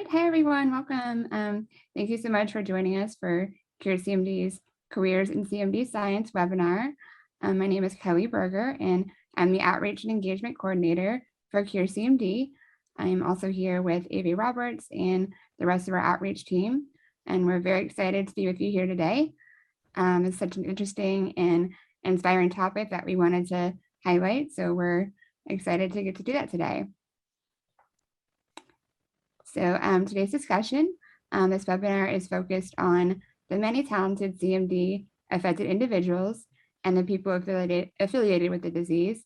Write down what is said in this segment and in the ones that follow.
right, hi everyone, welcome. Thank you so much for joining us for CURE-CMD's Careers in CMD Science webinar. My name is Kelly Berger, and I'm the Outreach and Engagement Coordinator for CURE-CMD. I'm also here with Avi Roberts and the rest of our outreach team, and we're very excited to be with you here today. It's such an interesting and inspiring topic that we wanted to highlight, so we're excited to get to do that today. So today's discussion, this webinar is focused on the many talented CMD affected individuals and the people affiliated with the disease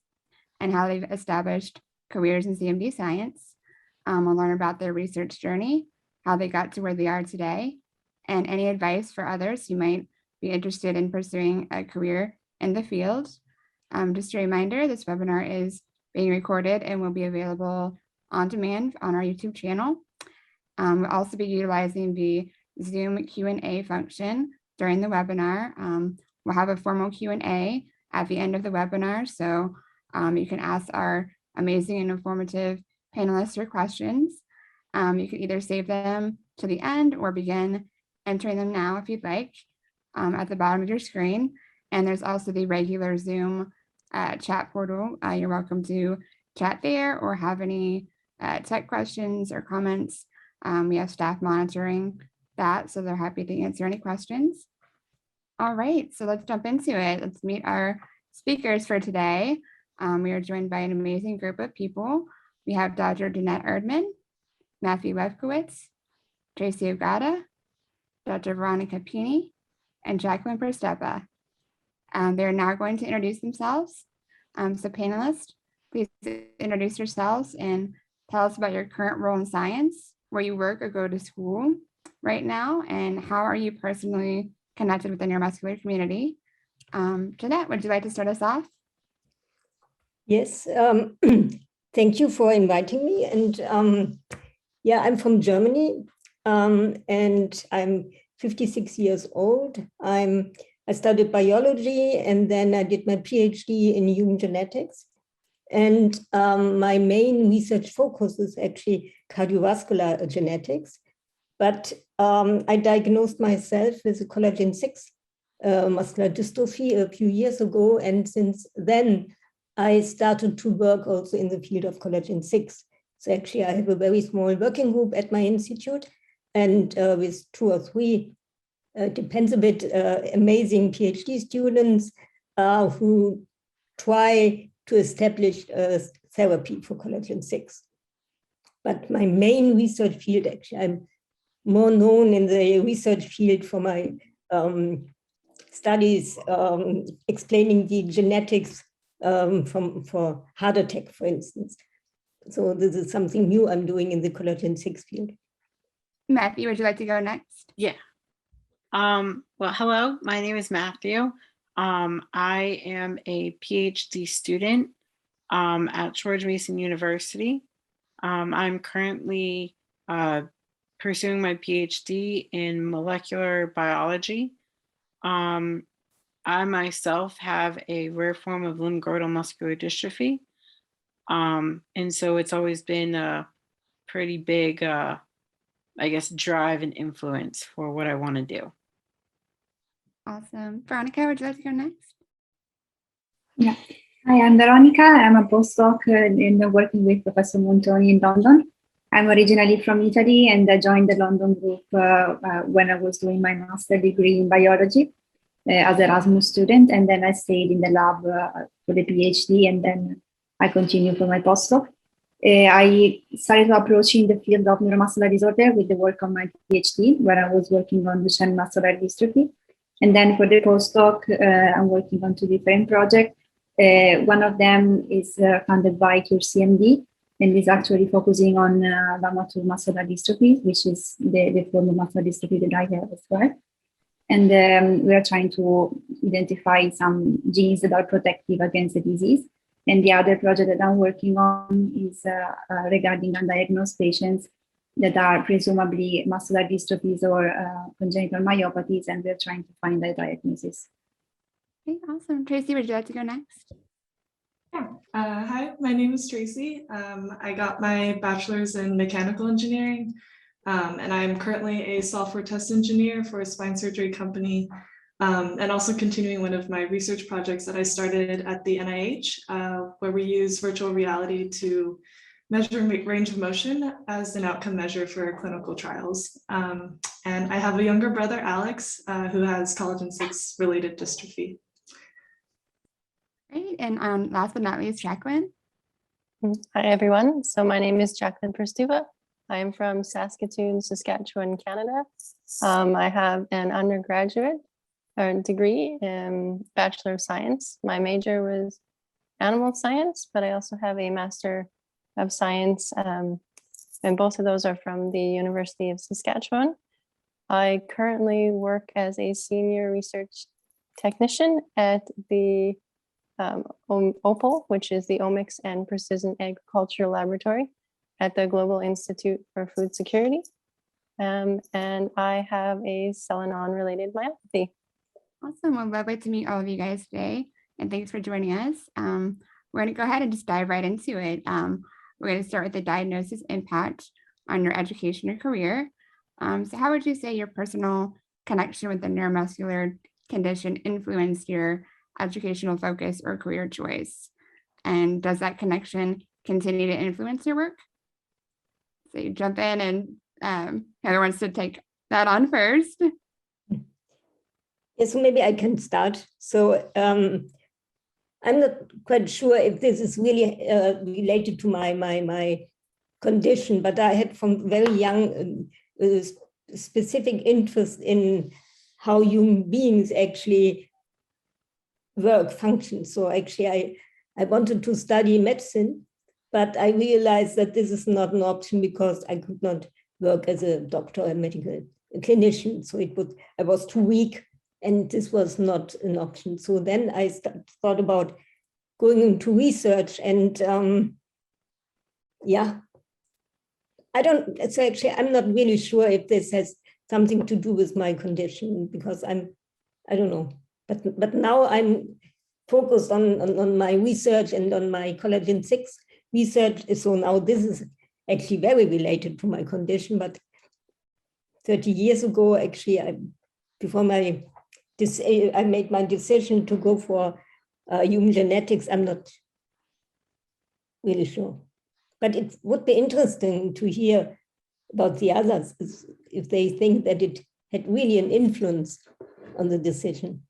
and how they've established careers in CMD science. We'll learn about their research journey, how they got to where they are today, and any advice for others who might be interested in pursuing a career in the field. Just a reminder, this webinar is being recorded and will be available on demand on our YouTube channel. We'll also be utilizing the Zoom Q&A function during the webinar. We'll have a formal Q&A at the end of the webinar, so you can ask our amazing and informative panelists your questions. You can either save them to the end or begin entering them now if you'd like at the bottom of your screen. And there's also the regular Zoom chat portal. You're welcome to chat there or have any tech questions or comments. We have staff monitoring that, so they're happy to answer any questions. All right, so let's jump into it. Let's meet our speakers for today. We are joined by an amazing group of people. We have Dr. JEANETTE ERDMANN, Matthew LEFKOWITZ, TRACY OGATA, Dr. VERONICA PINI, and Jaclyn Pristova. They're now going to introduce themselves. So panelists, please introduce yourselves and tell us about your current role in science, where you work or go to school right now, and how are you personally connected with the neuromuscular community. Jeanette, would you like to start us off? Yes, thank you for inviting me. And yeah, I'm from Germany, and I'm 56 years old. I studied biology, and then I did my PhD in human genetics. And my main research focus is actually cardiovascular genetics. But I diagnosed myself with a collagen 6 muscular dystrophy a few years ago. And since then, I started to work also in the field of collagen 6. So actually, I have a very small working group at my institute, and with 2 or 3, depends a bit, amazing PhD students who try to establish a therapy for collagen 6. But my main research field, actually, I'm more known in the research field for my studies explaining the genetics for heart attack, for instance. So this is something new I'm doing in the collagen 6 field. Matthew, would you like to go next? Yeah. Well, hello, my name is Matthew. I am a PhD student at George Mason University. I'm currently pursuing my PhD in molecular biology. I myself have a rare form of limb-girdle muscular dystrophy. And so it's always been a pretty big, I guess, drive and influence for what I want to do. Awesome. Veronica, would you like to go next? Yeah. Hi, I'm Veronica. I'm a postdoc in working with Professor Montoni in London. I'm originally from Italy, and I joined the London group when I was doing my master degree in biology as an Erasmus student. And then I stayed in the lab for the PhD, and then I continued for my postdoc. I started approaching the field of neuromuscular disorder with the work on my PhD, where I was working on Duchenne muscular dystrophy. And then for the postdoc, I'm working on 2 different projects. One of them is funded by CURE-CMD, and is actually focusing on Lambert muscular dystrophy, which is the form of muscular dystrophy that I have as well. And we are trying to identify some genes that are protective against the disease. And the other project that I'm working on is regarding undiagnosed patients that are presumably muscular dystrophies or congenital myopathies, and we're trying to find their diagnosis. Okay, awesome. Tracy, would you like to go next? Yeah. Hi, my name is Tracy. I got my bachelor's in mechanical engineering And I'm currently a software test engineer for a spine surgery company, and also continuing one of my research projects that I started at the NIH, where we use virtual reality to measure range of motion as an outcome measure for clinical trials. And I have a younger brother, Alex, who has collagen 6 related dystrophy. Great. And last but not least, Jaclyn. Hi, everyone. So my name is Jaclyn Pristova. I am from Saskatoon, Saskatchewan, Canada. I have an undergraduate degree in Bachelor of Science. My major was animal science, but I also have a Master of Science, and both of those are from the University of Saskatchewan. I currently work as a senior research technician at the OPAL, which is the Omics and Precision Agriculture Laboratory at the Global Institute for Food Security. And I have a Selenon-related myopathy. Awesome. Well, lovely to meet all of you guys today. And thanks for joining us. We're going to go ahead and just dive right into it. We're going to start with the diagnosis impact on your education or career. So how would you say your personal connection with the neuromuscular condition influenced your educational focus or career choice? And does that connection continue to influence your work? So you jump in, and Heather wants to take that on first. Yeah, so maybe I can start. So I'm not quite sure if this is really related to my condition, but I had from very young specific interest in how human beings actually work, function. So actually I wanted to study medicine, but I realized that this is not an option because I could not work as a doctor or medical clinician. So I was too weak, and this was not an option. So then I thought about going into research, and yeah, so actually I'm not really sure if this has something to do with my condition, because I don't know. But now I'm focused on my research and on my collagen 6 research. So now this is actually very related to my condition. But 30 years ago, actually, before I made my decision to go for human genetics, I'm not really sure. But it would be interesting to hear about the others, if they think that it had really an influence on the decision.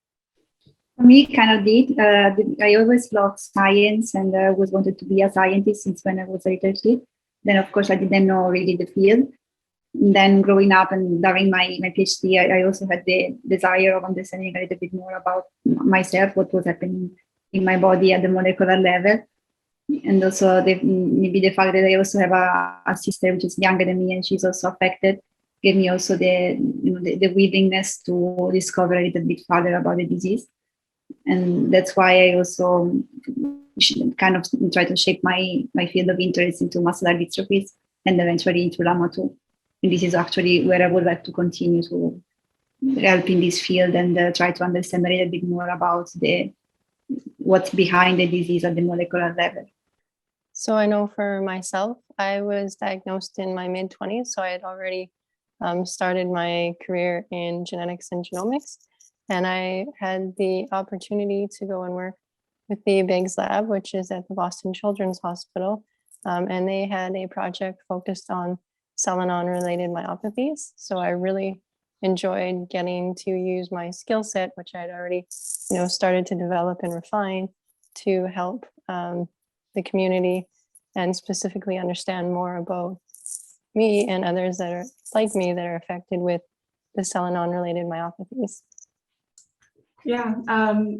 For me, kind of did. I always loved science and always wanted to be a scientist since when I was a little kid. Then, of course, I didn't know really the field. And then growing up and during my PhD, I also had the desire of understanding a little bit more about myself, what was happening in my body at the molecular level. And also maybe the fact that I also have a sister which is younger than me and she's also affected gave me also the willingness to discover a little bit further about the disease. And that's why I also kind of try to shape my field of interest into muscular dystrophies and eventually into LAMA2. And this is actually where I would like to continue to help in this field and try to understand a little bit more about what's behind the disease at the molecular level. So I know for myself, I was diagnosed in my mid-20s, so I had already started my career in genetics and genomics. And I had the opportunity to go and work with the Biggs lab, which is at the Boston Children's Hospital. And they had a project focused on Selenon-related myopathies. So I really enjoyed getting to use my skill set, which I'd already started to develop and refine, to help the community and specifically understand more about me and others that are like me that are affected with the Selenon-related myopathies. Yeah,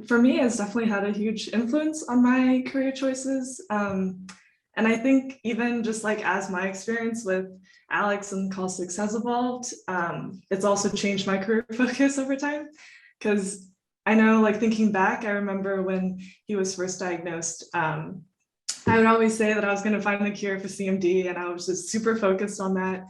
for me, it's definitely had a huge influence on my career choices. And I think even just like as my experience with Alex and Col6 has evolved, it's also changed my career focus over time. Because I know, like thinking back, I remember when he was first diagnosed, I would always say that I was going to find the cure for CMD, and I was just super focused on that.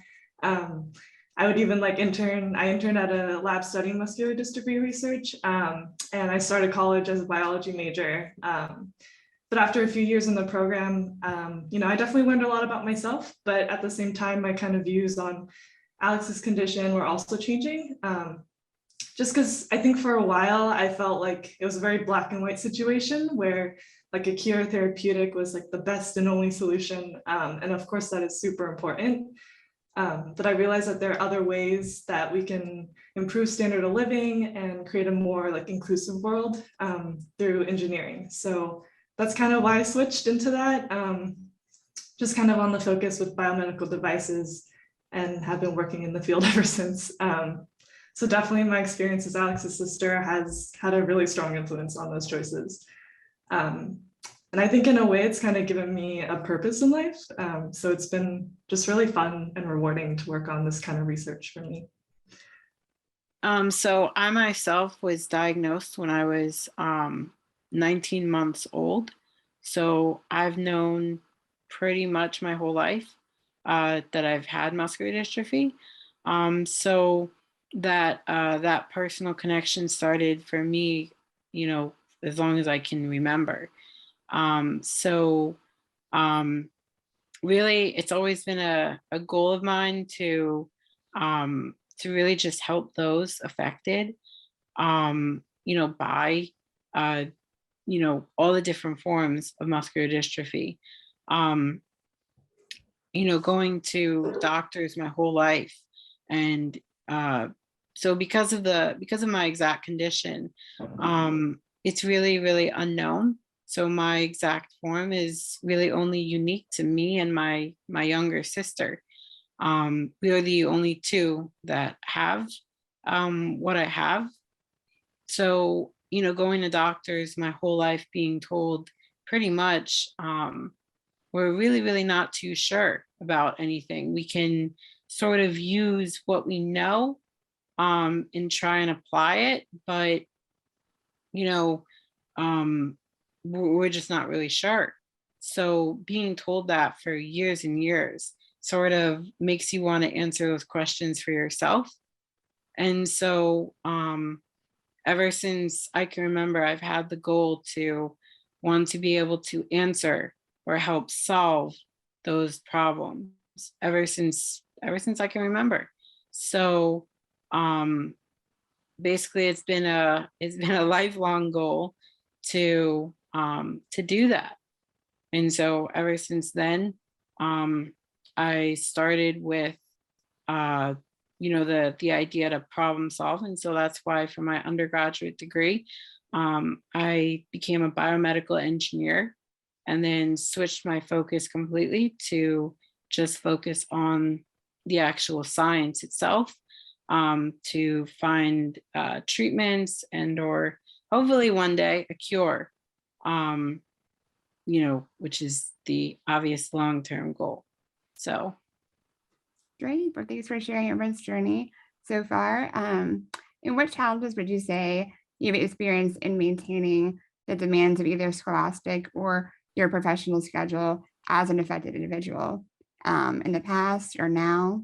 I would even like interned at a lab studying muscular dystrophy research, and I started college as a biology major. But after a few years in the program, I definitely learned a lot about myself, but at the same time, my kind of views on Alex's condition were also changing. Just because I think for a while I felt like it was a very black and white situation where like a cure therapeutic was like the best and only solution. And of course that is super important. But I realized that there are other ways that we can improve standard of living and create a more like inclusive world through engineering. So that's kind of why I switched into that, just kind of on the focus with biomedical devices, and have been working in the field ever since. So definitely my experience as Alex's sister has had a really strong influence on those choices. And I think in a way it's kind of given me a purpose in life. So it's been just really fun and rewarding to work on this kind of research for me. So I myself was diagnosed when I was 19 months old. So I've known pretty much my whole life that I've had muscular dystrophy. So that that personal connection started for me, you know, as long as I can remember. Really, it's always been a goal of mine to really just help those affected, you know, by, you know, all the different forms of muscular dystrophy. You know, going to doctors my whole life, and so because of my exact condition, it's really unknown. So my exact form is really only unique to me and my younger sister. We are the only two that have what I have. So, you know, going to doctors my whole life being told pretty much we're really not too sure about anything. We can sort of use what we know and try and apply it, but you know, we're just not really sure. So being told that for years and years sort of makes you want to answer those questions for yourself. And so ever since I can remember, I've had the goal to want to be able to answer or help solve those problems ever since I can remember. So basically it's been a lifelong goal to do that. And so ever since then, I started with you know, the idea to problem solve. And so that's why for my undergraduate degree, I became a biomedical engineer and then switched my focus completely to just focus on the actual science itself, to find treatments and or hopefully one day a cure, you know, which is the obvious long-term goal. So. Great, well, thanks for sharing everyone's journey so far. And what challenges would you say you've experienced in maintaining the demands of either scholastic or your professional schedule as an affected individual in the past or now?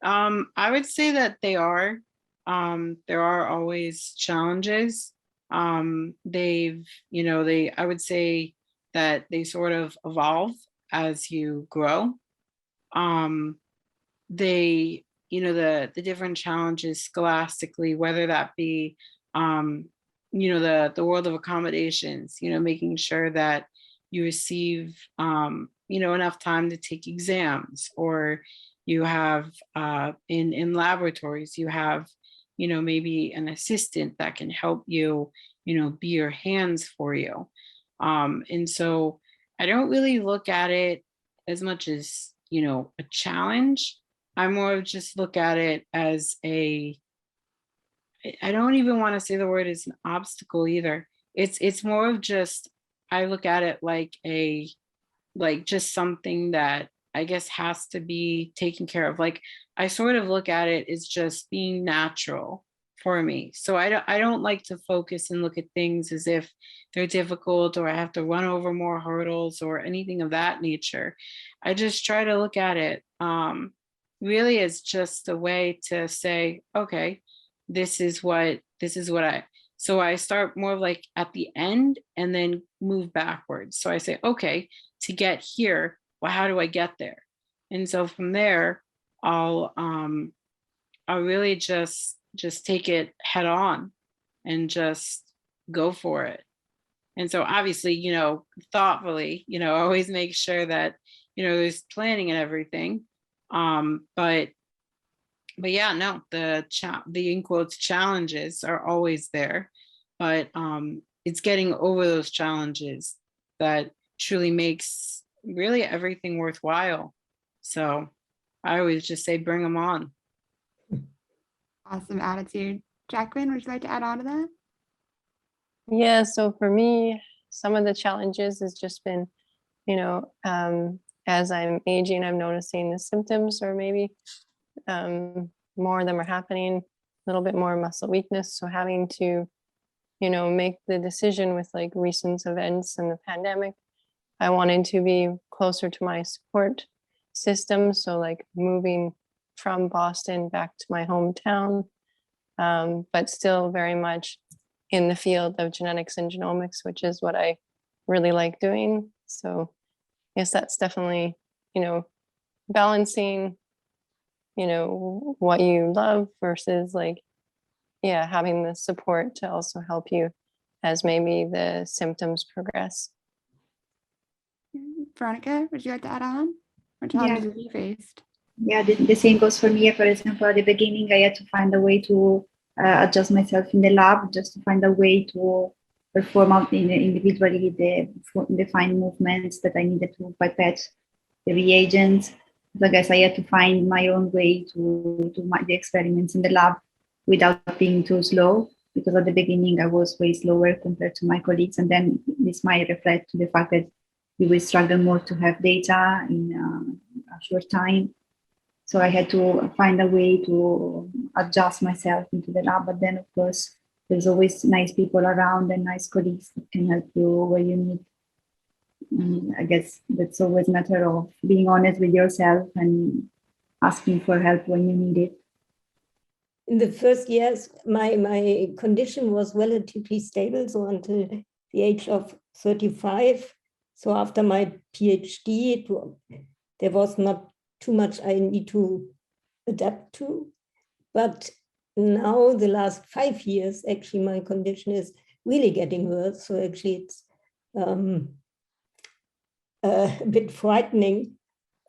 I would say that there are always challenges. I would say that they sort of evolve as you grow. The different challenges scholastically, whether that be, you know, the world of accommodations, you know, making sure that you receive, you know, enough time to take exams, or you have in laboratories, you have, you know, maybe an assistant that can help you, you know, be your hands for you. And so I don't really look at it as much as, you know, a challenge. I more of just look at it as I don't even want to say the word is an obstacle either. It's more of just, I look at it like just something that I guess has to be taken care of. Like I sort of look at it as just being natural for me. So I don't like to focus and look at things as if they're difficult or I have to run over more hurdles or anything of that nature. I just try to look at it really as just a way to say, okay, this is what so I start more of like at the end and then move backwards. So I say, okay, to get here, well, how do I get there? And so from there, I'll really just take it head on and just go for it. And so obviously, thoughtfully, always make sure that, there's planning and everything. But yeah, no, the in quotes challenges are always there, but it's getting over those challenges that truly makes really everything worthwhile. So I always just say, bring them on. Awesome attitude. Jaclyn, would you like to add on to that? Yeah, so for me, some of the challenges has just been, as I'm aging, I'm noticing the symptoms, or maybe more of them are happening, a little bit more muscle weakness. So having to, make the decision with like recent events and the pandemic, I wanted to be closer to my support system. So like moving from Boston back to my hometown, but still very much in the field of genetics and genomics, which is what I really like doing. So yes, that's definitely, balancing, what you love versus like, having the support to also help you as maybe the symptoms progress. Veronica, would you like to add on? What challenges have you faced? Yeah, the same goes for me. For example, at the beginning, I had to find a way to adjust myself in the lab, just to find a way to perform out individually the fine movements that I needed to pipette the reagents. So I guess I had to find my own way to do the experiments in the lab without being too slow, because at the beginning I was way slower compared to my colleagues. And then this might reflect to the fact that we will struggle more to have data in a short time. So I had to find a way to adjust myself into the lab. But then, of course, there's always nice people around and nice colleagues that can help you where you need. And I guess that's always a matter of being honest with yourself and asking for help when you need it. In the first years, my condition was relatively stable, so until the age of 35. So after my PhD, there was not too much I need to adapt to. But now the last 5 years, actually, my condition is really getting worse. So actually, it's a bit frightening.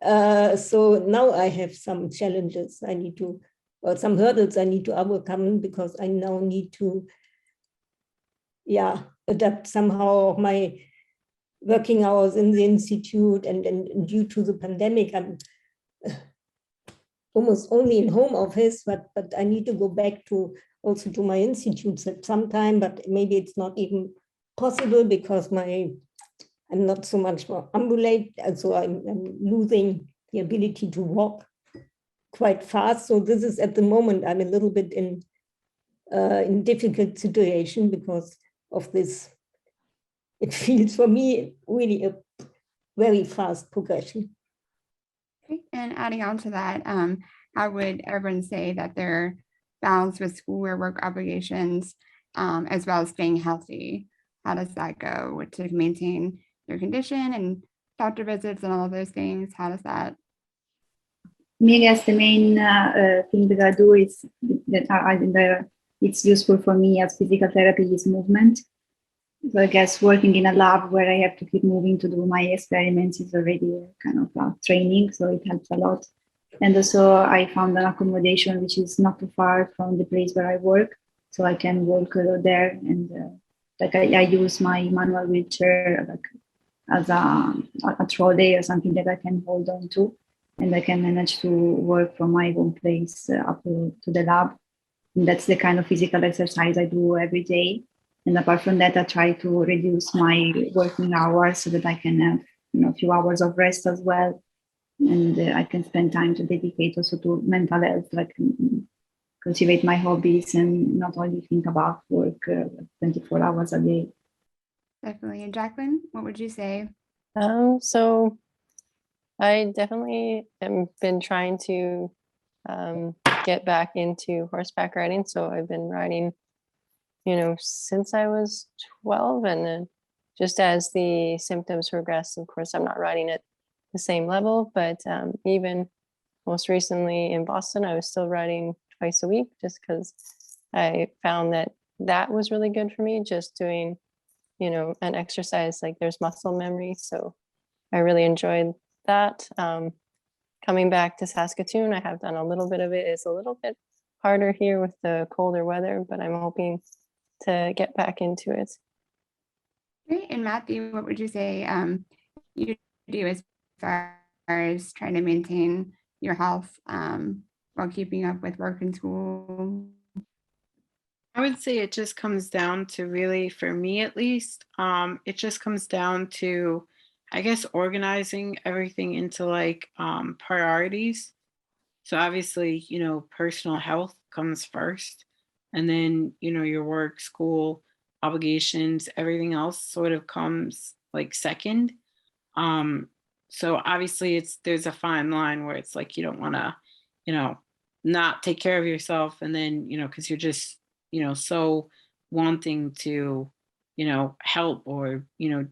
So now I have some challenges I need to, or some hurdles I need to overcome, because I now need to, adapt somehow my working hours in the institute, and due to the pandemic, I'm almost only in home office, but I need to go back to also to my institutes at some time, but maybe it's not even possible because I'm not so much more ambulate, and so I'm losing the ability to walk quite fast. So this is at the moment I'm a little bit in difficult situation because of this. It feels for me really a very fast progression. Okay. And adding on to that, how would everyone say that they're balanced with school or work obligations, as well as staying healthy? How does that go to maintain your condition and doctor visits and all of those things? How does that? I guess the main thing that I do is that it's useful for me as physical therapy is movement. So I guess working in a lab where I have to keep moving to do my experiments is already a kind of training, so it helps a lot. And also I found an accommodation which is not too far from the place where I work, so I can walk there, and I use my manual wheelchair as a trolley or something that I can hold on to, and I can manage to work from my home place up to the lab. And that's the kind of physical exercise I do every day. And apart from that, I try to reduce my working hours so that I can have a few hours of rest as well. And I can spend time to dedicate also to mental health, like cultivate my hobbies and not only think about work 24 hours a day. Definitely. And Jaclyn, what would you say? So I definitely have been trying to get back into horseback riding. So I've been riding, since I was 12, and then just as the symptoms progress, of course, I'm not riding at the same level, but even most recently in Boston, I was still riding twice a week just because I found that that was really good for me, just doing, you know, an exercise, like there's muscle memory. So I really enjoyed that. Coming back to Saskatoon, I have done a little bit of it. It's a little bit harder here with the colder weather, but I'm hoping to get back into it. Great. And Matthew, what would you say you do as far as trying to maintain your health while keeping up with work and school? I would say it just comes down to really, for me at least, it just comes down to, I guess, organizing everything into like priorities. So obviously, you know, personal health comes first, and then, you know, your work, school, obligations, everything else sort of comes like second. So obviously there's a fine line where it's like you don't want to, you know, not take care of yourself, and then, you know, because you're just, you know, so wanting to, you know, help or, you know,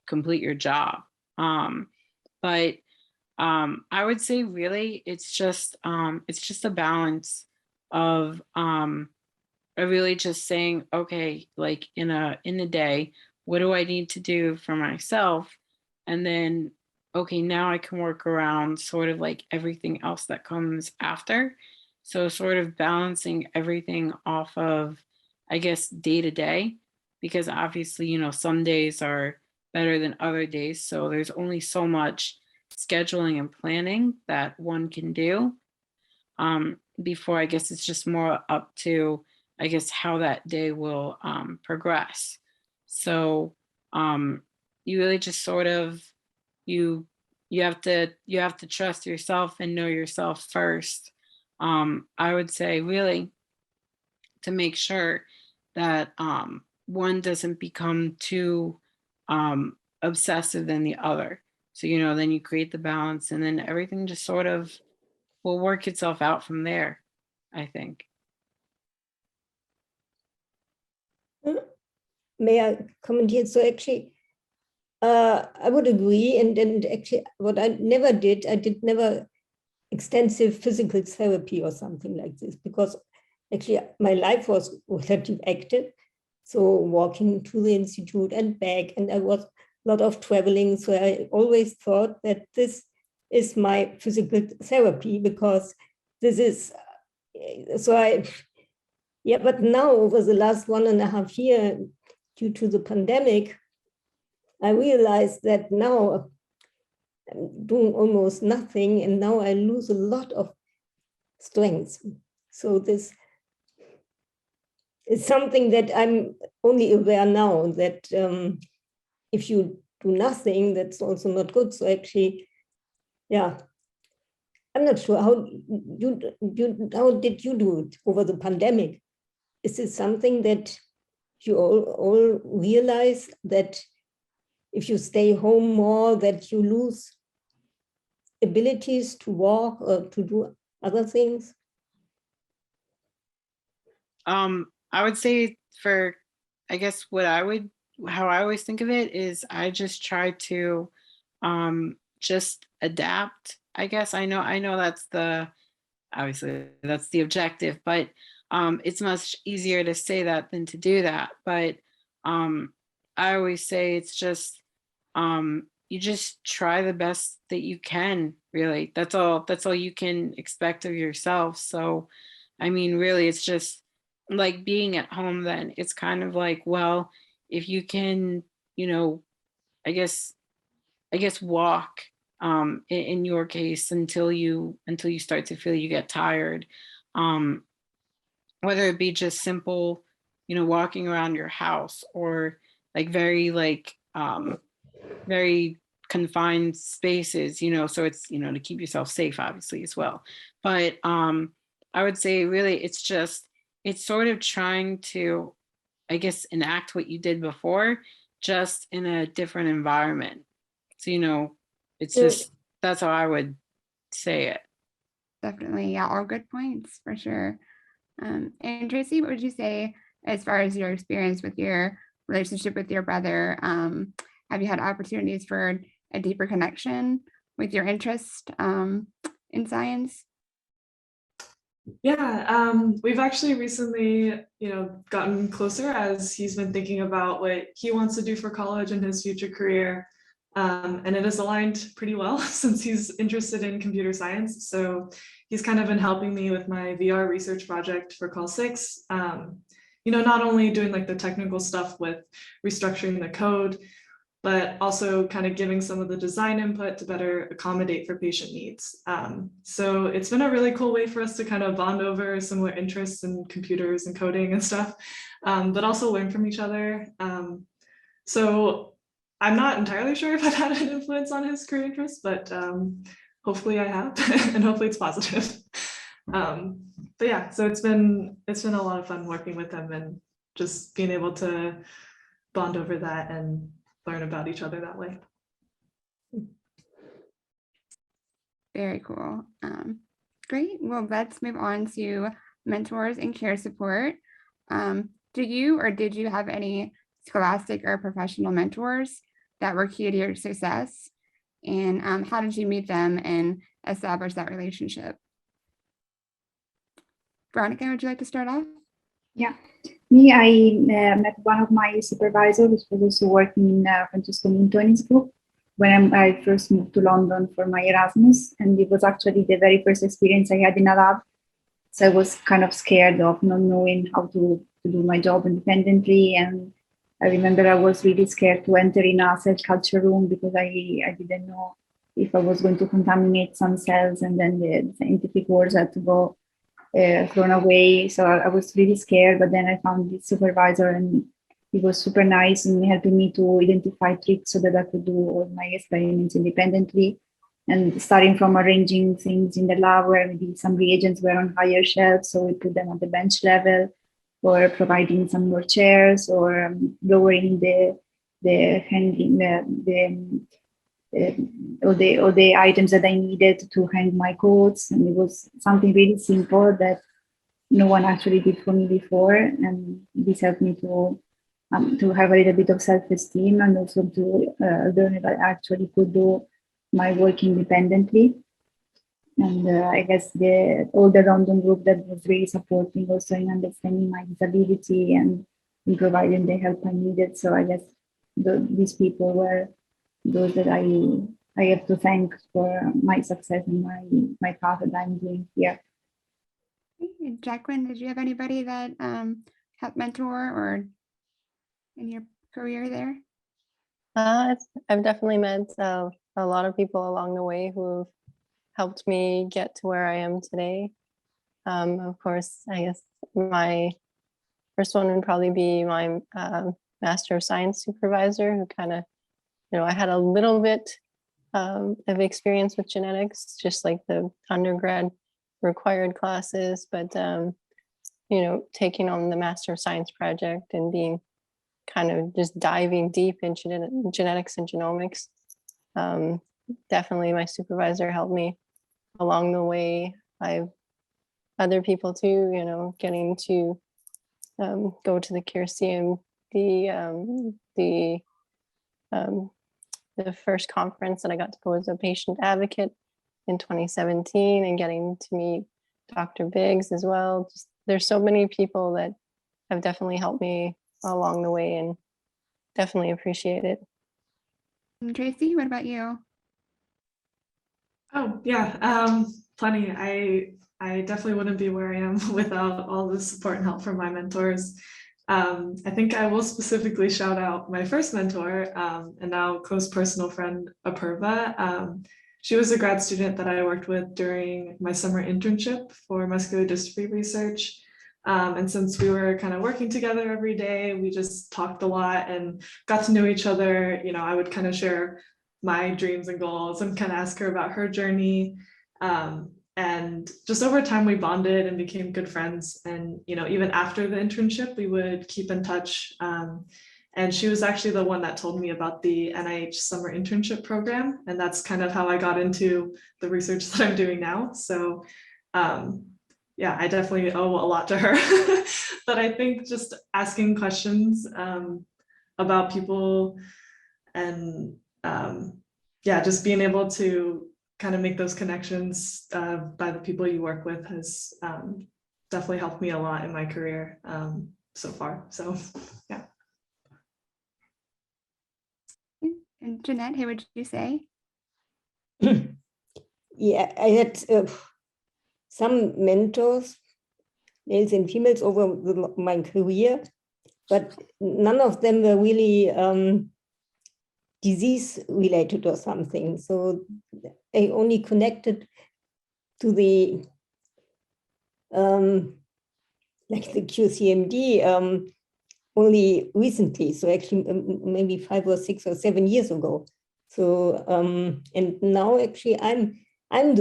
complete your job. But I would say really it's just a balance of really just saying, okay, like in a day, what do I need to do for myself? And then, okay, now I can work around sort of like everything else that comes after. So sort of balancing everything off of, I guess, day to day, because obviously, you know, some days are better than other days. So there's only so much scheduling and planning that one can do before, I guess, it's just more up to, I guess, how that day will progress. So you really just sort of you have to trust yourself and know yourself first. I would say really to make sure that one doesn't become too obsessive than the other. So, you know, then you create the balance, and then everything just sort of will work itself out from there, I think. May I comment here? So actually, I would agree. And actually, what I never did, I did never extensive physical therapy or something like this, because actually my life was relatively active. So walking to the institute and back, and I was a lot of traveling. So I always thought that this is my physical therapy, because this is, yeah, but now over the last 1.5 years, due to the pandemic, I realized that now I'm doing almost nothing, and now I lose a lot of strength. So this is something that I'm only aware now, that if you do nothing, that's also not good. So actually, yeah, I'm not sure how did you do it over the pandemic? Is this something that you all realize, that if you stay home more, that you lose abilities to walk or to do other things? I would say for, I guess how I always think of it is I just try to just adapt. I guess I know that's obviously that's the objective, but it's much easier to say that than to do that. But I always say it's just you just try the best that you can, really. That's all you can expect of yourself. So I mean, really, it's just like being at home. Then it's kind of like, well, if you can, you know, I guess walk in your case until you start to feel you get tired, whether it be just simple, you know, walking around your house, or like very confined spaces, you know, so it's, you know, to keep yourself safe obviously as well. But I would say really it's sort of trying to, I guess, enact what you did before, just in a different environment. So, you know, it's just, that's how I would say it. Definitely. Yeah, all good points for sure. And Tracy, what would you say as far as your experience with your relationship with your brother? Have you had opportunities for a deeper connection with your interest in science? Yeah, we've actually recently, gotten closer as he's been thinking about what he wants to do for college and his future career. And it has aligned pretty well since he's interested in computer science. So he's kind of been helping me with my VR research project for Call 6. Not only doing like the technical stuff with restructuring the code, but also kind of giving some of the design input to better accommodate for patient needs. So it's been a really cool way for us to kind of bond over similar interests in computers and coding and stuff, but also learn from each other. So I'm not entirely sure if I've had an influence on his career interests, but hopefully I have, and hopefully it's positive. But yeah, so it's been a lot of fun working with him and just being able to bond over that and learn about each other that way. Very cool. Great. Well, let's move on to mentors and care support. Do you or did you have any scholastic or professional mentors that were key to your success? And how did you meet them and establish that relationship? Veronica, would you like to start off? Yeah, me, I met one of my supervisors who was also working in Francesco Mintoni's group when I first moved to London for my Erasmus, and it was actually the very first experience I had in a lab. So I was kind of scared of not knowing how to do my job independently, and I remember I was really scared to enter in a cell culture room because I didn't know if I was going to contaminate some cells, and then the scientific words had to go thrown away. So I was really scared, but then I found this supervisor and he was super nice and helping me to identify tricks so that I could do all my experiments independently. And starting from arranging things in the lab where maybe some reagents were on higher shelves, so we put them on the bench level, or providing some more chairs, or lowering the hanging all the items that I needed to hang my coats. And it was something really simple that no one actually did for me before. And this helped me to have a little bit of self-esteem and also to learn that I actually could do my work independently. And I guess all the London group that was really supporting also in understanding my disability and in providing the help I needed. So I guess these people were those that I have to thank for my success and my path that I'm doing here. Jaclyn, did you have anybody that helped mentor or in your career there? I've definitely met a lot of people along the way who've helped me get to where I am today. Of course, I guess my first one would probably be my Master of Science supervisor, who kind of, I had a little bit of experience with genetics, just like the undergrad required classes, but taking on the Master of Science project and being kind of just diving deep into genetics and genomics. Definitely my supervisor helped me along the way. I've other people too, getting to go to the Cure CMD, the first conference that I got to go as a patient advocate in 2017, and getting to meet Dr. Biggs as well. There's so many people that have definitely helped me along the way, and definitely appreciate it. And Tracy, what about you? Oh yeah, plenty. I definitely wouldn't be where I am without all the support and help from my mentors. I think I will specifically shout out my first mentor and now close personal friend, Apurva. She was a grad student that I worked with during my summer internship for muscular dystrophy research. And since we were kind of working together every day, we just talked a lot and got to know each other. I would kind of share my dreams and goals and kind of ask her about her journey. And just over time, we bonded and became good friends. And, even after the internship, we would keep in touch. And she was actually the one that told me about the NIH summer internship program. And that's kind of how I got into the research that I'm doing now. So yeah, I definitely owe a lot to her. But I think just asking questions about people and yeah, just being able to kind of make those connections by the people you work with has definitely helped me a lot in my career so far. So yeah. And Jeanette, hey, what did you say? Yeah, I had some mentors, males and females, over my career, but none of them were really disease related or something. So I only connected to the like the QCMD only recently. So actually maybe 5 or 6 or 7 years ago. So and now actually I am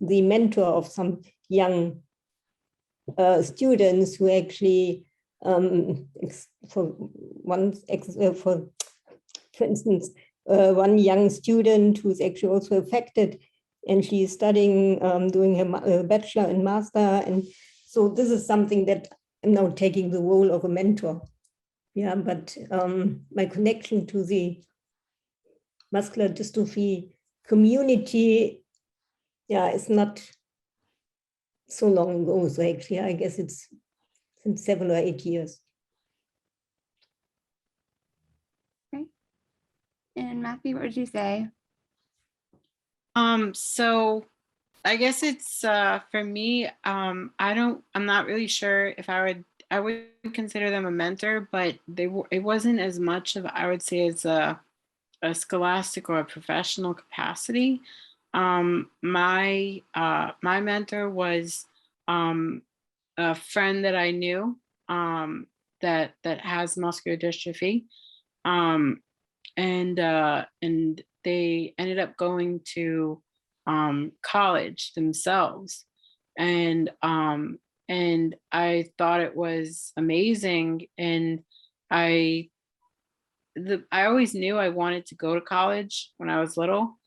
the mentor of some young students who actually for instance, one young student who's actually also affected, and she's studying, doing her bachelor and master. And so this is something that I'm now taking the role of a mentor. Yeah, but my connection to the muscular dystrophy community, yeah, it's not so long ago. So actually, I guess it's since 7 or 8 years. And Matthew, what would you say? So I guess it's for me, I'm not really sure if I would consider them a mentor, but it wasn't as much of, I would say, as a scholastic or a professional capacity. My mentor was a friend that I knew that has muscular dystrophy. And they ended up going to college themselves, and I thought it was amazing. And I always knew I wanted to go to college when I was little.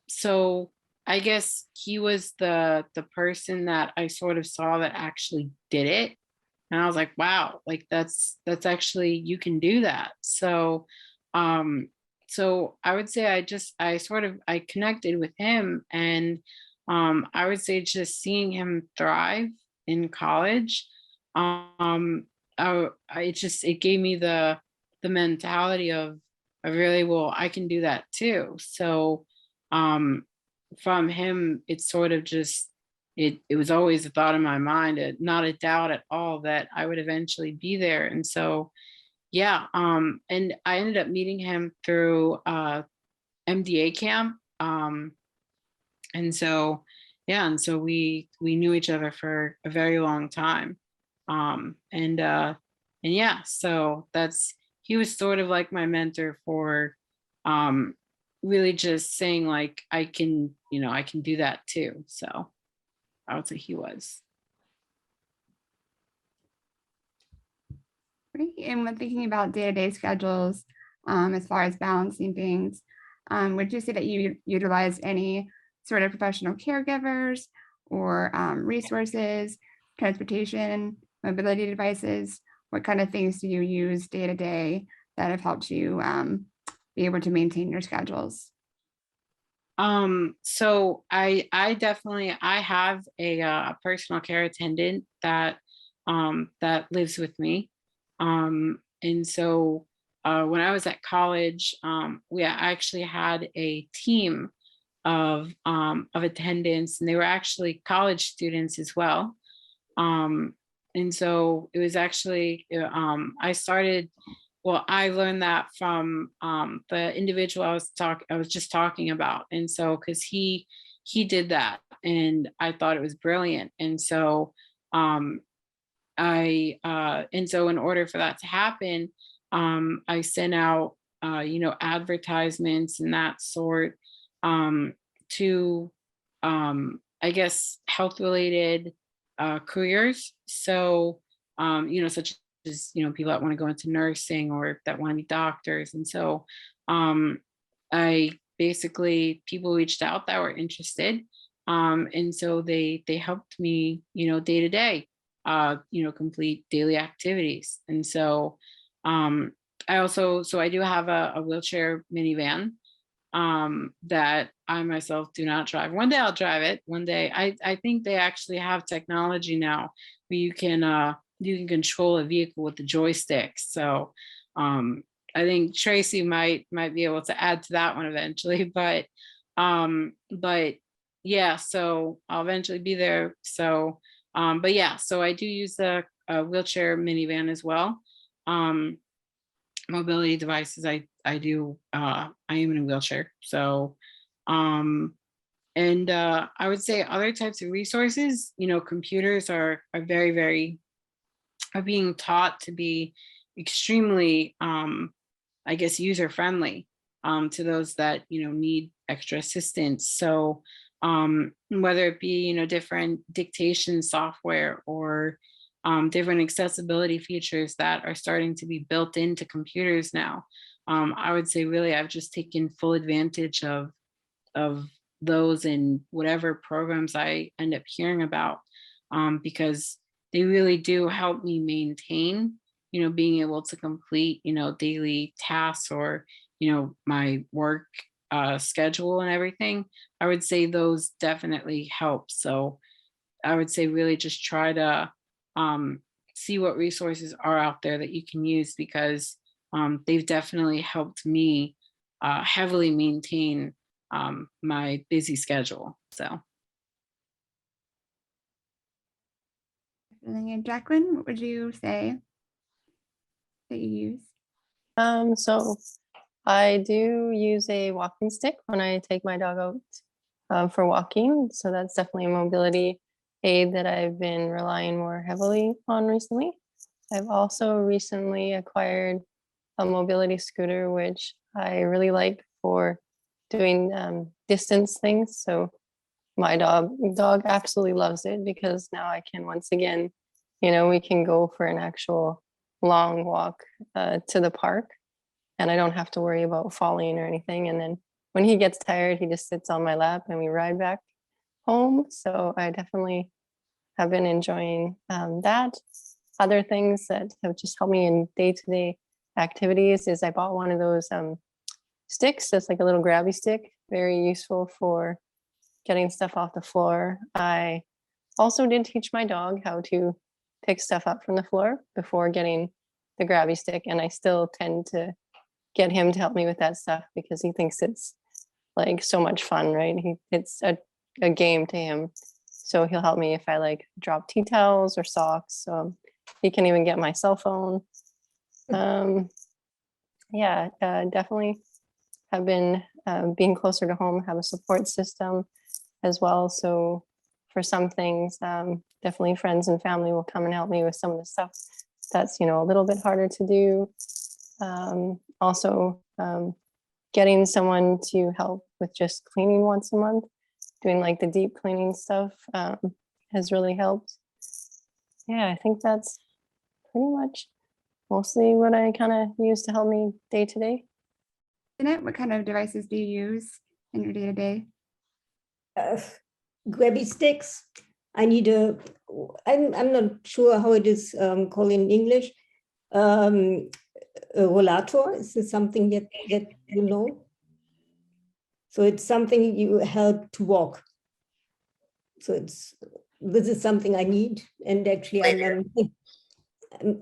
So I guess he was the person that I sort of saw that actually did it. And I was like, wow, like that's actually, you can do that. So so I would say I connected with him, and I would say just seeing him thrive in college, it gave me the mentality of really, well, I can do that too. So from him, it's sort of just, it was always a thought in my mind, not a doubt at all that I would eventually be there. And so, yeah, and I ended up meeting him through MDA camp. And so, yeah, and so we knew each other for a very long time. And yeah, so he was sort of like my mentor for really just saying, like, I can do that too. So I would say he was. Great. And when thinking about day-to-day schedules, as far as balancing things, would you say that you utilized any sort of professional caregivers or resources, transportation, mobility devices? What kind of things do you use day to day that have helped you be able to maintain your schedules? So I have a personal care attendant that lives with me. And so when I was at college, we actually had a team of attendants, and they were actually college students as well. And so it was actually, I learned that from the individual I was just talking about. And so, because he did that, and I thought it was brilliant. And so in order for that to happen, I sent out advertisements and that sort to I guess health related careers. So such as people that want to go into nursing or that want to be doctors. And so I basically, people reached out that were interested, and so they helped me day to day complete daily activities. And so I do have a wheelchair minivan. that I myself do not drive. One day I'll drive it. One day, I think they actually have technology now where you can control a vehicle with the joystick. So I think Tracy might be able to add to that one eventually, but yeah, so I'll eventually be there. So but yeah, so I do use the wheelchair minivan as well. Mobility devices, I am in a wheelchair. So and I would say other types of resources, computers are being taught to be extremely I guess user friendly to those that need extra assistance. So whether it be different dictation software or different accessibility features that are starting to be built into computers now, I would say really I've just taken full advantage of those in whatever programs I end up hearing about, because they really do help me maintain being able to complete daily tasks or my work schedule and everything. I would say those definitely help. So I would say really just try to see what resources are out there that you can use, because they've definitely helped me heavily maintain my busy schedule. So. And Jaclyn, what would you say that you use? So I do use a walking stick when I take my dog out for walking. So that's definitely a mobility aid that I've been relying more heavily on recently. I've also recently acquired a mobility scooter, which I really like for doing distance things. So my dog absolutely loves it, because now I can once again, we can go for an actual long walk to the park, and I don't have to worry about falling or anything. And then when he gets tired, he just sits on my lap and we ride back home. So I definitely have been enjoying that. Other things that have just helped me in day-to-day activities is I bought one of those sticks that's like a little grabby stick, very useful for getting stuff off the floor. I also did teach my dog how to pick stuff up from the floor before getting the grabby stick, and I still tend to get him to help me with that stuff because he thinks it's like so much fun, right? It's a game to him. So he'll help me if I like drop tea towels or socks. He can even get my cell phone. Yeah, definitely have been being closer to home, have a support system as well. So for some things, definitely friends and family will come and help me with some of the stuff that's, a little bit harder to do. Also, getting someone to help with just cleaning once a month, doing like the deep cleaning stuff has really helped. Yeah, I think that's pretty much mostly what I kind of use to help me day to day. Jeanette, what kind of devices do you use in your day-to-day? Grabby sticks. I'm not sure how it is called in English. A rollator, is this something that you know? So it's something you help to walk. So this is something I need, and actually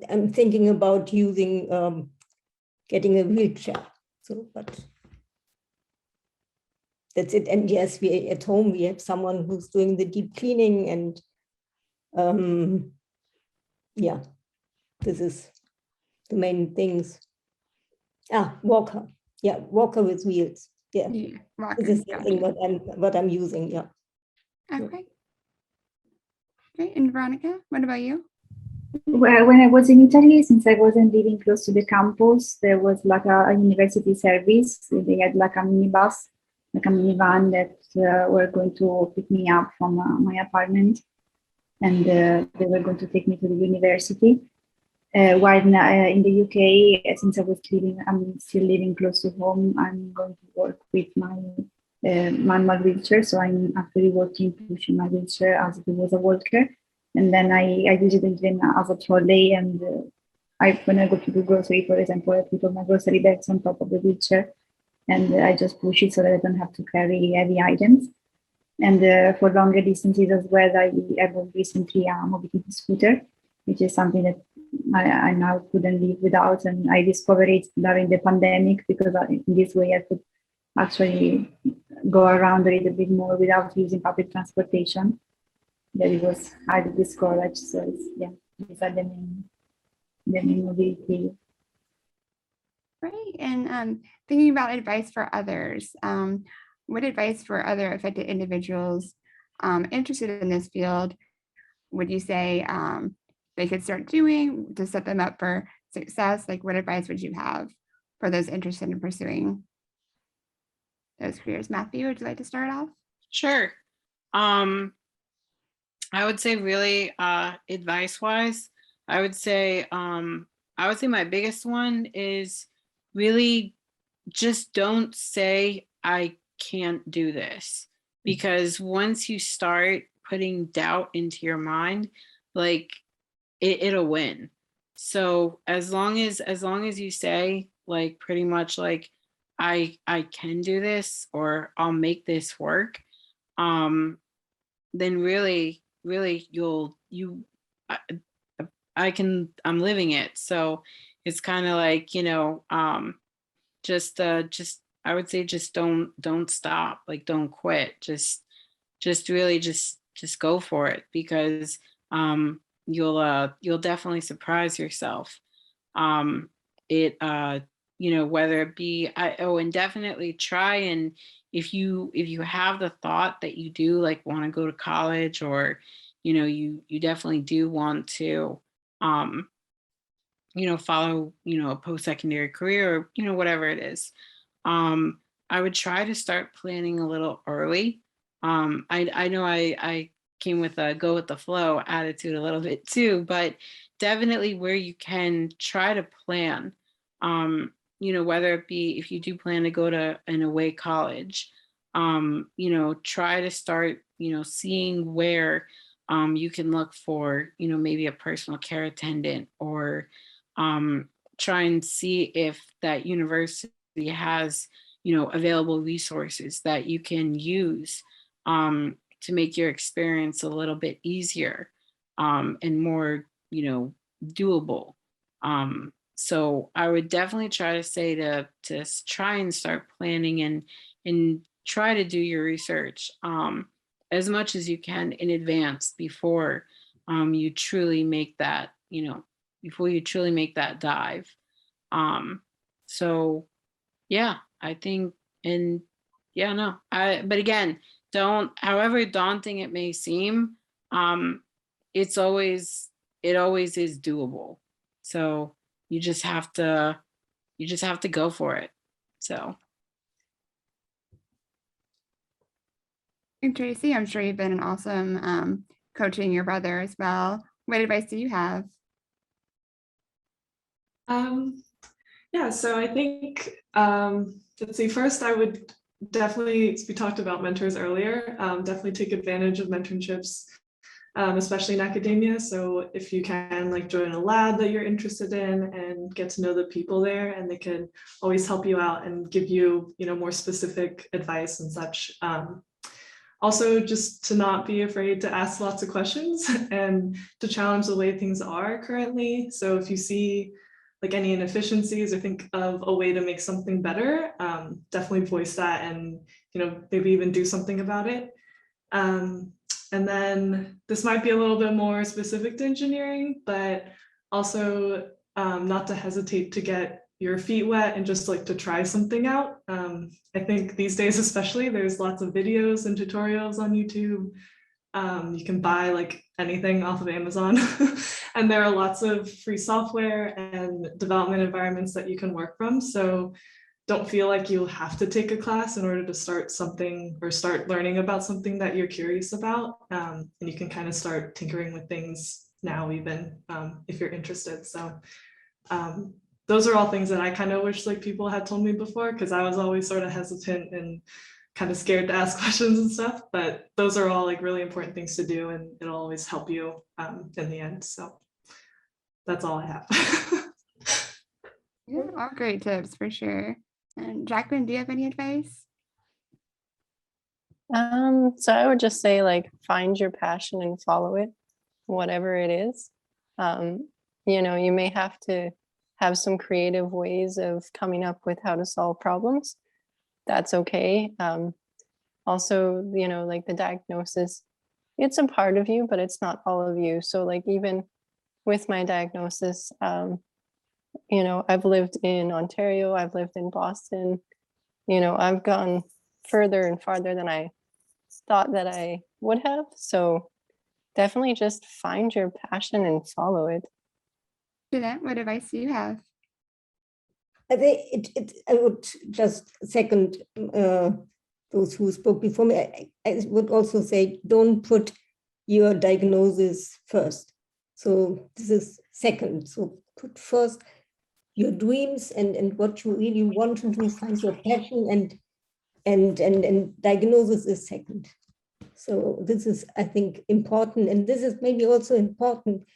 I'm thinking about using getting a wheelchair. So, but that's it. And yes, at home we have someone who's doing the deep cleaning, and yeah, this is the main things. Walker. Yeah, walker with wheels. Yeah, this is something what I'm using. Yeah. Okay. Great. And Veronica, what about you? Well, when I was in Italy, since I wasn't living close to the campus, there was like a university service. They had like a minibus, like a minivan that were going to pick me up from my apartment, and they were going to take me to the university. While in the UK, since I'm still living close to home, I'm going to work with my manual wheelchair. So I'm actually working pushing my wheelchair as if it was a walker. And then I use it even as a trolley. And when I go to do grocery, for example, I put all my grocery bags on top of the wheelchair. and I just push it so that I don't have to carry heavy items. And for longer distances as well, I bought recently a mobility scooter, which is something that I now couldn't live without. And I discovered it during the pandemic because in this way I could actually go around a little bit more without using public transportation. That it was highly discouraged. So it's, yeah, these are the main mobility. Right. And thinking about advice for others, what advice for other affected individuals interested in this field would you say they could start doing to set them up for success? Like, what advice would you have for those interested in pursuing those careers? Matthew, would you like to start off? Sure. I would say really advice-wise, I would say my biggest one is really just don't say I can't do this, because once you start putting doubt into your mind, like it'll win. So as long as you say like pretty much like I can do this or I'll make this work, then really I'm living it. So it's kind of like, just I would say just don't stop, like don't quit, just really just go for it, because you'll definitely surprise yourself. Whether it be and definitely try, and if you have the thought that you do like want to go to college, or you definitely do want to follow a post-secondary career, or whatever it is, I would try to start planning a little early. I know I came with a go with the flow attitude a little bit too, but definitely where you can try to plan, whether it be if you do plan to go to an away college, try to start, seeing where you can look for, maybe a personal care attendant, or try and see if that university has, available resources that you can use to make your experience a little bit easier and more, doable. So I would definitely try to say to try and start planning and try to do your research as much as you can in advance before you truly make that, before you truly make that dive. So yeah, I think, and yeah, no, but again, however daunting it may seem, it always is doable. So you just have to go for it. So. And Tracy, I'm sure you've been an awesome coaching your brother as well. What advice do you have? Yeah, so I think, let's see, first I would definitely, we talked about mentors earlier, definitely take advantage of mentorships, especially in academia. So if you can like join a lab that you're interested in and get to know the people there, and they can always help you out and give you, more specific advice and such. Also, just to not be afraid to ask lots of questions and to challenge the way things are currently. So if you see like any inefficiencies or think of a way to make something better, definitely voice that and, maybe even do something about it. And then this might be a little bit more specific to engineering, but also not to hesitate to get your feet wet and just like to try something out. I think these days especially, there's lots of videos and tutorials on YouTube. You can buy like anything off of Amazon and there are lots of free software and development environments that you can work from. So don't feel like you have to take a class in order to start something or start learning about something that you're curious about. And you can kind of start tinkering with things now, even if you're interested. So those are all things that I kind of wish like people had told me before, because I was always sort of hesitant and kind of scared to ask questions and stuff, but those are all like really important things to do, and it'll always help you in the end. So that's all I have. Yeah, all great tips for sure. And Jaclyn, do you have any advice? So I would just say, like, find your passion and follow it, whatever it is. You know, you may have to have some creative ways of coming up with how to solve problems. That's okay. Also, you know, like the diagnosis, it's a part of you, but it's not all of you. So like, even with my diagnosis, you know, I've lived in Ontario, I've lived in Boston, you know, I've gone further and farther than I thought that I would have. So definitely just find your passion and follow it. Jeanette, what advice do you have? I think I would just second those who spoke before me. I would also say, don't put your diagnosis first. So this is second. So put first your dreams and what you really want to do, find your passion, and diagnosis is second. So this is, I think, important. And this is maybe also important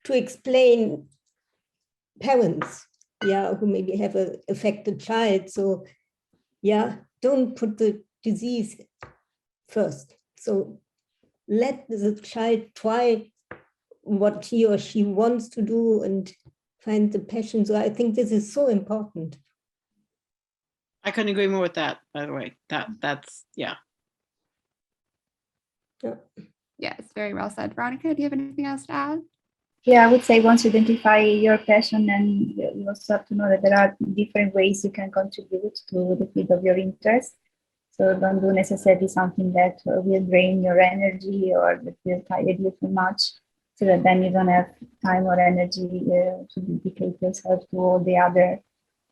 to explain parents, yeah, who maybe have an affected child. So yeah, don't put the disease first. So let the child try what he or she wants to do and find the passion. So I think this is so important. I couldn't agree more with that, by the way. That's yeah. Yeah. Yes, very well said. Veronica, do you have anything else to add? Yeah, I would say once you identify your passion, and you also have to know that there are different ways you can contribute to the field of your interest. So don't do necessarily something that will drain your energy or that will tire you too much, so that then you don't have time or energy to dedicate yourself to all the other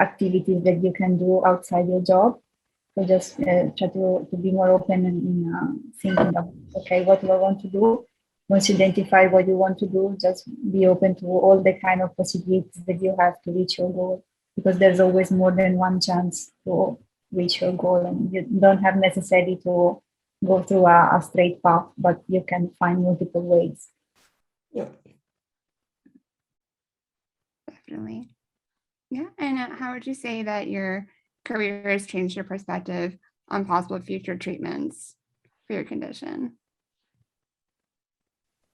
activities that you can do outside your job. So just try to be more open in thinking of, okay, what do I want to do? Once you identify what you want to do, just be open to all the kind of possibilities that you have to reach your goal, because there's always more than one chance to reach your goal, and you don't have necessarily to go through a straight path, but you can find multiple ways. Yeah. Definitely. Yeah, and how would you say that your career has changed your perspective on possible future treatments for your condition?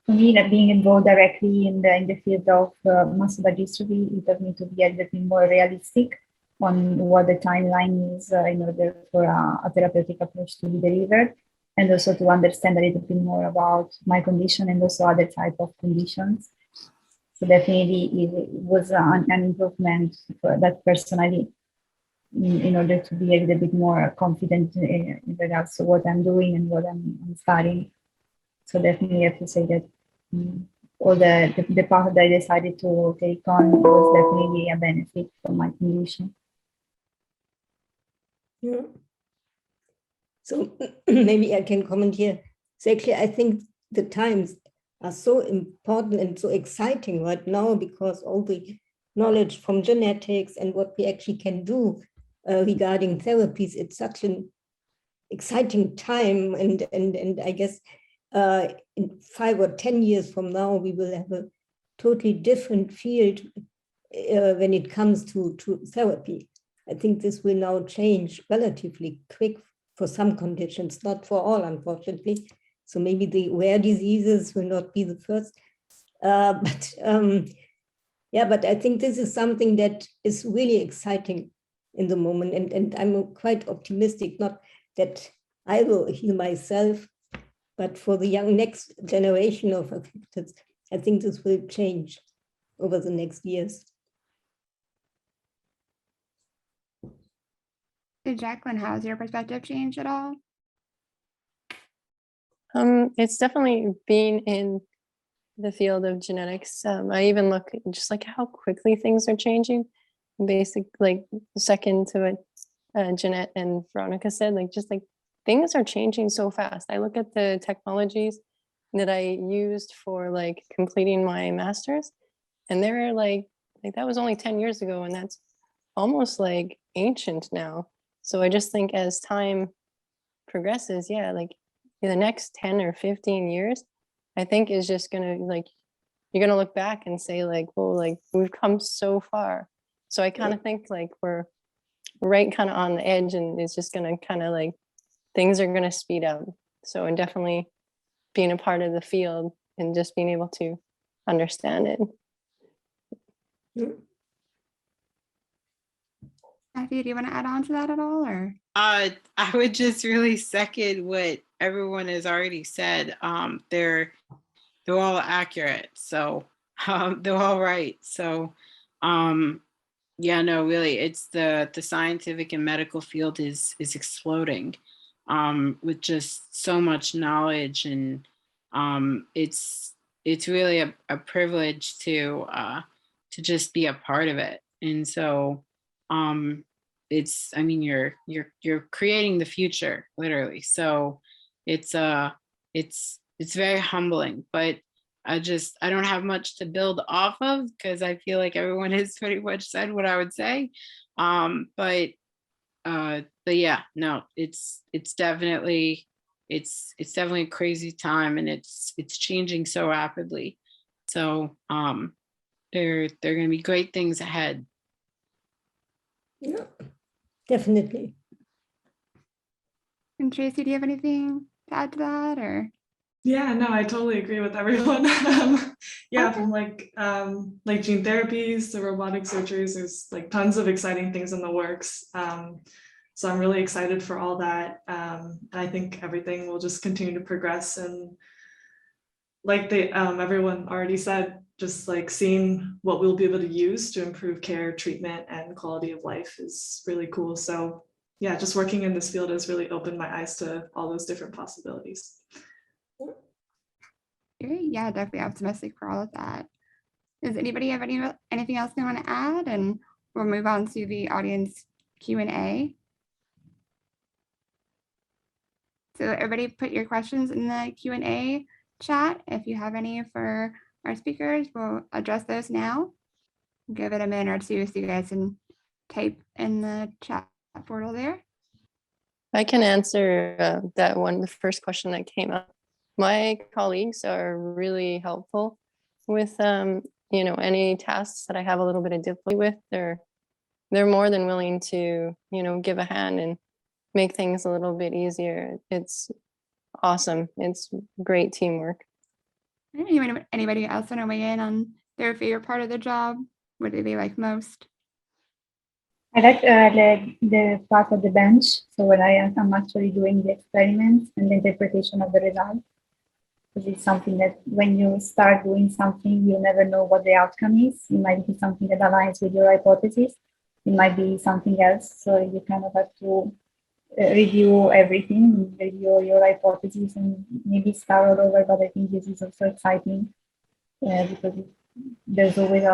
For me, that being involved directly in the field of muscular dystrophy, it does need to be a little bit more realistic on what the timeline is in order for a therapeutic approach to be delivered, and also to understand a little bit more about my condition and also other type of conditions. So definitely it was an improvement for that personally, in order to be a little bit more confident in regards to what I'm doing and what I'm studying. So definitely I have to say that all the path that I decided to take on was definitely a benefit for my condition. Yeah. So maybe I can comment here. So actually, I think the times are so important and so exciting right now, because all the knowledge from genetics and what we actually can do regarding therapies, it's such an exciting time. And I guess in 5 or 10 years from now, we will have a totally different field when it comes to therapy. I think this will now change relatively quick for some conditions, not for all, unfortunately. So maybe the rare diseases will not be the first. But I think this is something that is really exciting in the moment. And I'm quite optimistic, not that I will heal myself, but for the young next generation of affected, I think this will change over the next years. Jaclyn, how has your perspective changed at all? It's definitely being in the field of genetics. I even look just like how quickly things are changing. Basic, like second to what Jeanette and Veronica said, like just like things are changing so fast. I look at the technologies that I used for like completing my master's, and they're like that was only 10 years ago, and that's almost like ancient now. So I just think as time progresses, yeah, like in the next 10 or 15 years, I think is just gonna like, you're gonna look back and say like, whoa, like we've come so far. So I kind of think like we're right kind of on the edge, and it's just going to kind of like, things are going to speed up. So, and definitely being a part of the field and just being able to understand it. Matthew, do you want to add on to that at all, or? I would just really second what everyone has already said. They're all accurate, so they're all right. So yeah, no, really, it's the scientific and medical field is exploding with just so much knowledge, and it's really a privilege to just be a part of it. And so it's, I mean, you're creating the future, literally. So it's very humbling, but I don't have much to build off of, because I feel like everyone has pretty much said what I would say. But yeah, no, it's definitely a crazy time, and it's changing so rapidly. So there are going to be great things ahead. Yeah, definitely. And Tracy, do you have anything to add to that, or? Yeah, no, I totally agree with everyone. Yeah, Okay. from like gene therapies to robotic surgeries, there's like tons of exciting things in the works. So I'm really excited for all that. And I think everything will just continue to progress. And like everyone already said, just like seeing what we'll be able to use to improve care, treatment, and quality of life is really cool. So yeah, just working in this field has really opened my eyes to all those different possibilities. Great. Yeah, definitely optimistic for all of that. Does anybody have anything else they want to add? And we'll move on to the audience Q&A. So everybody put your questions in the Q&A chat. If you have any for our speakers, we'll address those now. Give it a minute or two so you guys can type in the chat portal there. I can answer that one, the first question that came up. My colleagues are really helpful with, you know, any tasks that I have a little bit of difficulty with. They're more than willing to, you know, give a hand and make things a little bit easier. It's awesome. It's great teamwork. Anybody else want to weigh in on their favorite part of the job? What do they like most? I like the part of the bench. So when I'm actually doing the experiments and the interpretation of the results, because it's something that when you start doing something, you never know what the outcome is. It might be something that aligns with your hypothesis. It might be something else. So you kind of have to review everything, review your hypothesis, and maybe start all over. But I think this is also exciting because there's always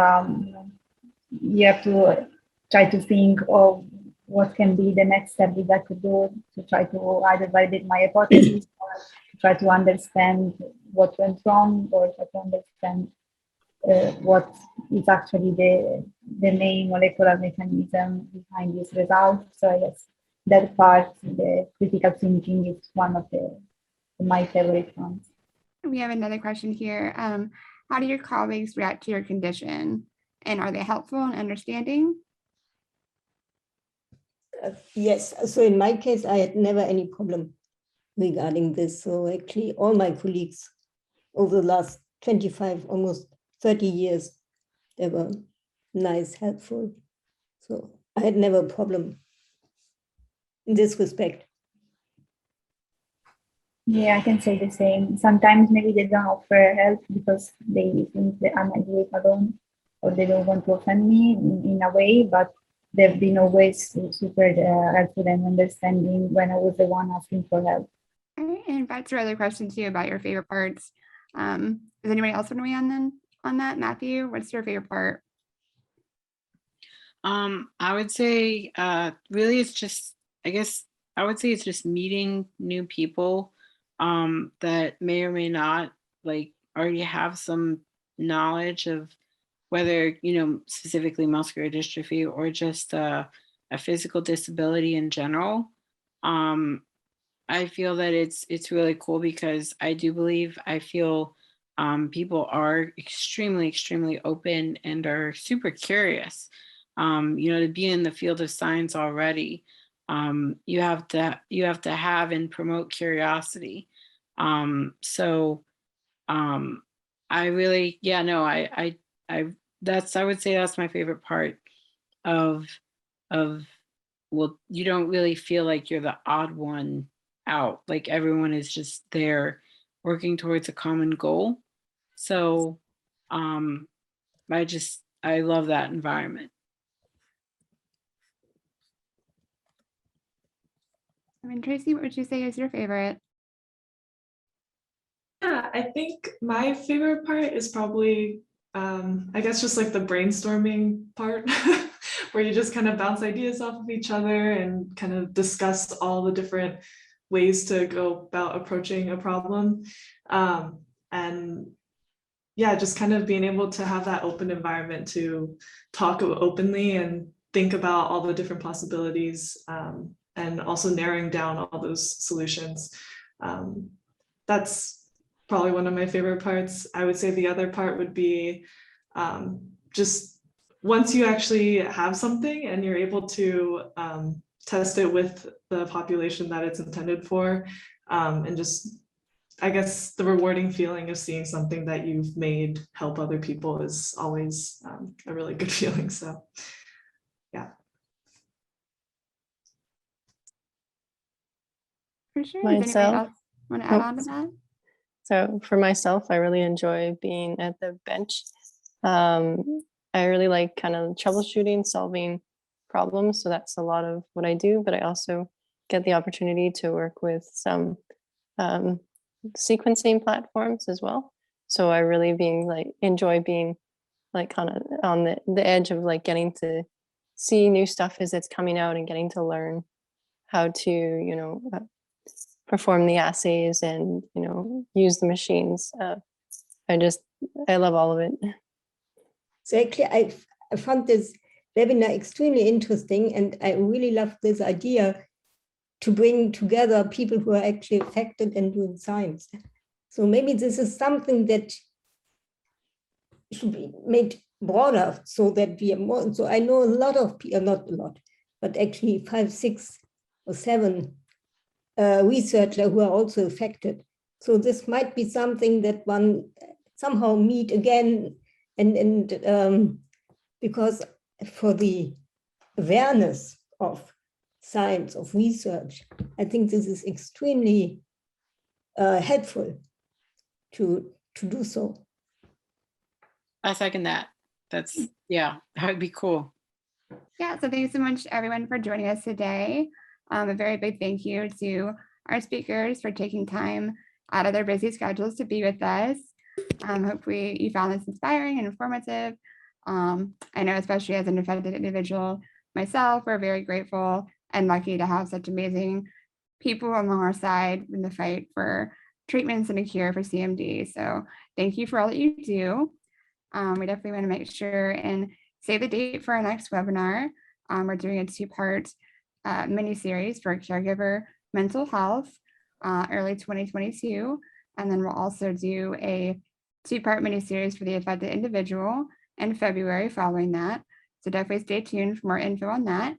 you have to try to think of what can be the next step that I could do to try to either validate my hypothesis or to try to understand what went wrong, or try to understand what is actually the main molecular mechanism behind this result. So yes, that part, the critical thinking, is one of my favorite ones. We have another question here. How do your colleagues react to your condition? And are they helpful and understanding? Yes, so in my case, I had never any problem regarding this. So actually all my colleagues over the last 25, almost 30 years, they were nice, helpful. So I had never a problem in this respect. Yeah, I can say the same. Sometimes maybe they don't offer help because they think that I might do it alone, or they don't want to offend me in a way, but they've been always super helpful and understanding when I was the one asking for help. All right, and back to our other question too about your favorite parts. Does anybody else want to weigh in on that? Matthew, what's your favorite part? I would say really it's just, I guess I would say it's just meeting new people that may or may not like already have some knowledge of whether, you know, specifically muscular dystrophy or just a physical disability in general. I feel that it's really cool because I do believe, I feel people are extremely open and are super curious. To be in the field of science already, you have to have and promote curiosity. I really, I would say that's my favorite part of, well, you don't really feel like you're the odd one out. Like everyone is just there working towards a common goal. So I love that environment. Tracy, what would you say is your favorite? Yeah, I think my favorite part is probably, I guess, just like the brainstorming part, where you just kind of bounce ideas off of each other and kind of discuss all the different ways to go about approaching a problem. And yeah, just kind of being able to have that open environment to talk openly and think about all the different possibilities, and also narrowing down all those solutions. That's probably one of my favorite parts. I would say the other part would be just once you actually have something and you're able to test it with the population that it's intended for, and just, I guess, the rewarding feeling of seeing something that you've made help other people is always a really good feeling. So yeah. For sure. Does anybody Myself? else want to add on to that? So for myself, I really enjoy being at the bench. I really like kind of troubleshooting, solving problems. So that's a lot of what I do, but I also get the opportunity to work with some sequencing platforms as well. So I really enjoy being like kind of on the edge of like getting to see new stuff as it's coming out and getting to learn how to, perform the assays and, use the machines. I love all of it. So actually, I found this webinar extremely interesting, and I really love this idea to bring together people who are actually affected and doing science. So maybe this is something that should be made broader so that we are more. So I know a lot of people, not a lot, but actually 5, 6, or 7 researchers who are also affected. So this might be something that one somehow meet again, and because for the awareness of science, of research, I think this is extremely helpful to do so. I second that. That would be cool. Yeah, so thanks so much everyone for joining us today. A very big thank you to our speakers for taking time out of their busy schedules to be with us. Hopefully you found this inspiring and informative. I know, especially as an affected individual myself, we're very grateful and lucky to have such amazing people along our side in the fight for treatments and a cure for CMD. So thank you for all that you do. We definitely want to make sure and save the date for our next webinar. We're doing a 2-part mini-series for caregiver mental health, early 2022. And then we'll also do a 2-part mini-series for the affected individual in February following that. So definitely stay tuned for more info on that.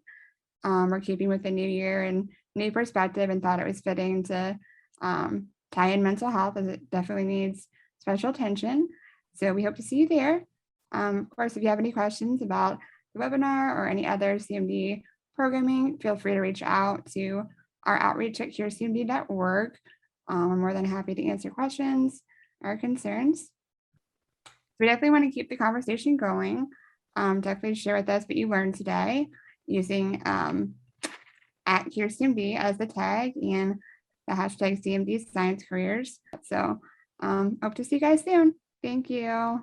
We're keeping with the new year and new perspective, and thought it was fitting to tie in mental health, as it definitely needs special attention. So we hope to see you there. Of course, if you have any questions about the webinar or any other CMD programming, feel free to reach out to our outreach at curecmd.org. We're more than happy to answer questions or concerns. We definitely want to keep the conversation going. Definitely share with us what you learned today using at CureCMD as the tag and the hashtag CMD Science Careers. So hope to see you guys soon. Thank you.